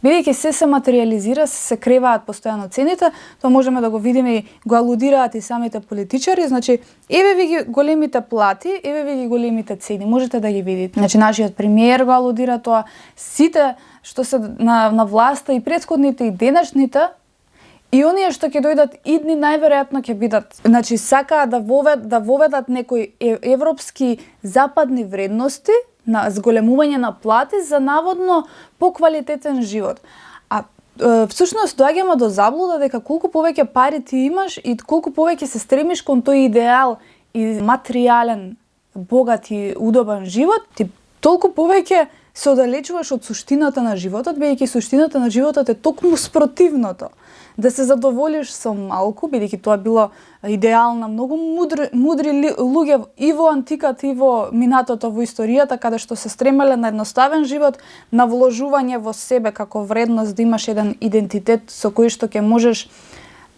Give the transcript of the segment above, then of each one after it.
Бидејќи се материјализира, се креваат постојано цените, тоа можеме да го видиме и го алудираат и самите политичари, значи еве ви ги големите плати, еве ви ги големите цени, можете да ги видите. Значи нашиот премиер го алудира тоа, сите што се на власта и претходните и денешните, и оние што ќе дојдат идни најверојатно ќе бидат, значи сакаат да воведат некои европски западни вредности на зголемување на плати за наводно поквалитетен живот. А всушност доаѓаме до заблуда дека колку повеќе пари ти имаш и колку повеќе се стремиш кон тој идеал и материјален, богат и удобен живот, ти толку повеќе се оддалечуваш од суштината на животот, бидејќи суштината на животот е токму спротивното. Да се задоволиш со малку, бидејќи тоа било идеал на многу мудри луѓе и во антиката и во минатото, во историјата, каде што се стремеле на едноставен живот, на вложување во себе како вредност, да имаш еден идентитет со кој што ќе можеш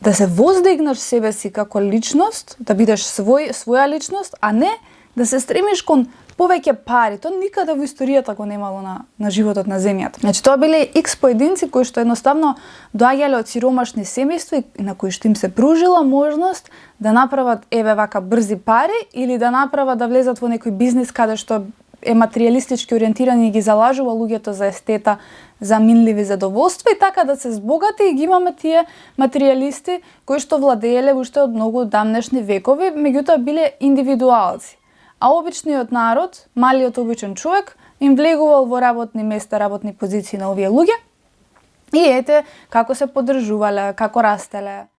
да се воздигнеш себе си како личност, да бидеш своја личност, а не да се стремиш кон повеќе пари. Тоа никаде во историјата го немало на животот на земјата. Значи тоа биле X поединци кои што едноставно доаѓале од сиромашни семејства и на кои што им се пружила можност да направат еве вака брзи пари или да направат да влезат во некој бизнис каде што е материјалистички ориентиран и ги залажува луѓето за естета, за минливи задоволства и така да се збогати, и ги имаме тие материјалисти кои што владееле уште од многу дамнешни векови, меѓутоа биле индивидуалци. А обичниот народ, малиот обичен човек, им влегувал во работни места, работни позиции на овие луѓе и ете како се поддржувале, како растеле.